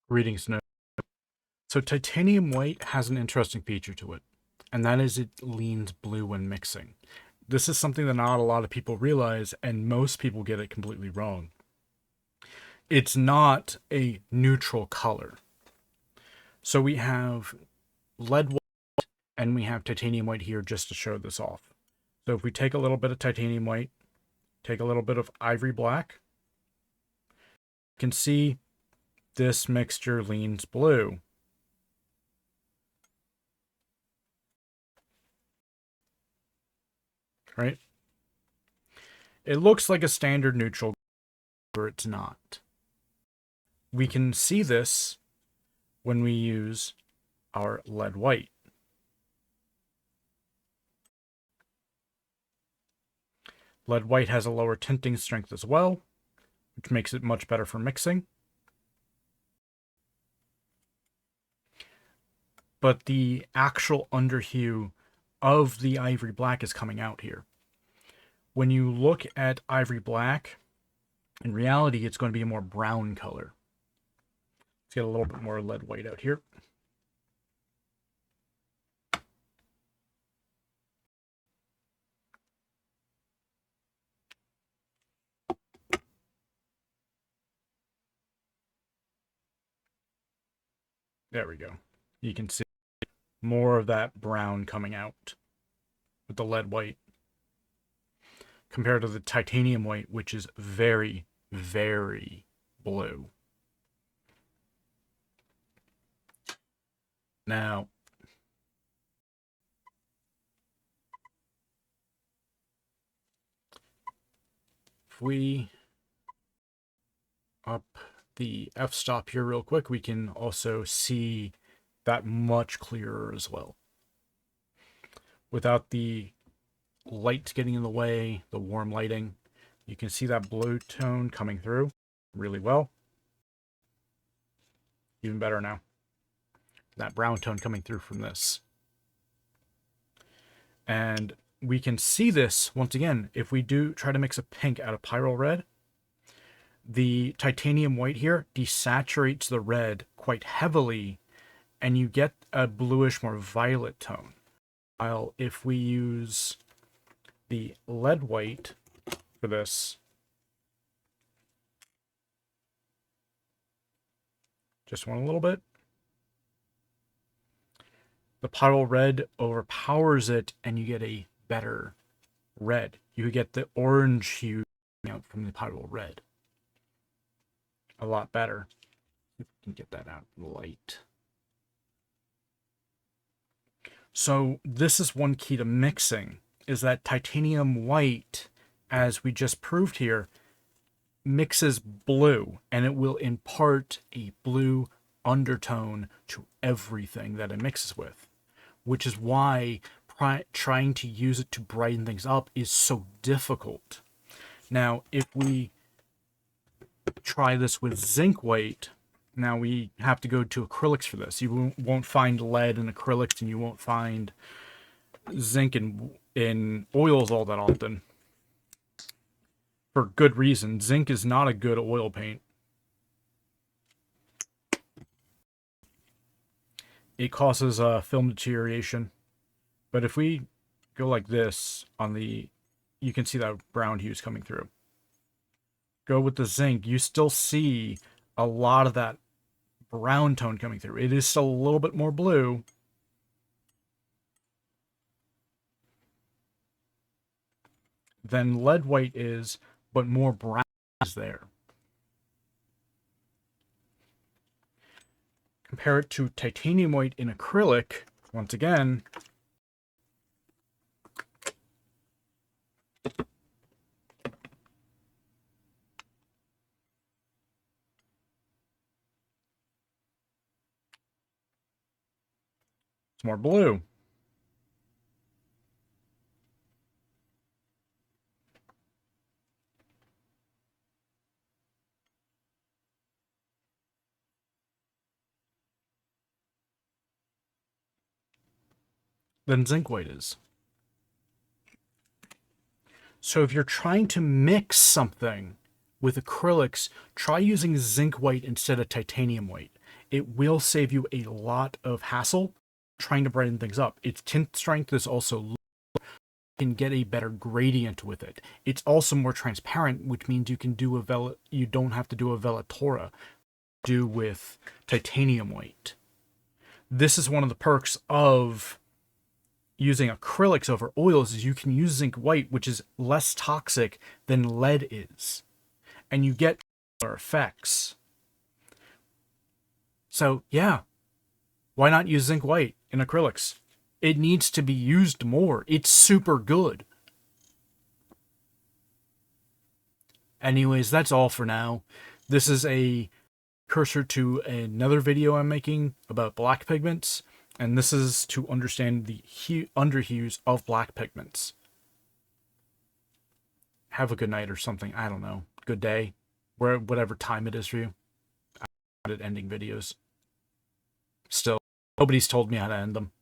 Readings note. So titanium white has an interesting feature to it, and that is it leans blue when mixing. This is something that not a lot of people realize, and most people get it completely wrong. It's not a neutral color. So we have lead white and we have titanium white here just to show this off. So if we take a little bit of titanium white, take a little bit of ivory black, you can see this mixture leans blue. Right? It looks like a standard neutral, but it's not. We can see this when we use our lead white. Lead white has a lower tinting strength as well, which makes it much better for mixing. But the actual underhue of the ivory black is coming out here. When you look at ivory black, in reality, it's going to be a more brown color. Let's get a little bit more lead white out here. There we go. You can see more of that brown coming out with the lead white compared to the titanium white, which is very, very blue. Now, if we up the f-stop here real quick, we can also see that much clearer as well. Without the light getting in the way, the warm lighting, you can see that blue tone coming through really well. Even better now. That brown tone coming through from this. And we can see this, once again, if we do try to mix a pink out of pyrrole red, the titanium white here desaturates the red quite heavily, and you get a bluish, more violet tone. While if we use the lead white for this, just one a little bit, the pyrrole red overpowers it, and you get a better red. You get the orange hue out from the pyrrole red. A lot better. If we can get that out of the light. So this is one key to mixing, is that titanium white, as we just proved here, mixes blue, and it will impart a blue undertone to everything that it mixes with, which is why trying to use it to brighten things up is so difficult. Now, if we try this with zinc white, now we have to go to acrylics for this. You won't find lead in acrylics, and you won't find zinc in oils all that often. For good reason. Zinc is not a good oil paint. It causes film deterioration. But if we go like this on the, you can see that brown hues coming through. Go with the zinc, you still see a lot of that brown tone coming through. It is still a little bit more blue. Than lead white is, but more brown is there. Compare it to titanium white in acrylic, once again. It's more blue. Than zinc white is. So if you're trying to mix something with acrylics, try using zinc white instead of titanium white. it will save you a lot of hassle trying to brighten things up. Its tint strength is also low. You can get a better gradient with it. It's also more transparent, which means you can do you don't have to do a Velatura do with titanium white. This is one of the perks of using acrylics over oils, is you can use zinc white, which is less toxic than lead is, and you get similar effects. So yeah, why not use zinc white in acrylics? It needs to be used more. It's super good. Anyways, that's all for now. This is a cursor to another video I'm making about black pigments, and this is to understand the underhues of black pigments. Have a good night or something. I don't know. Good day. Whatever time it is for you. I'm good at ending videos. Still, nobody's told me how to end them.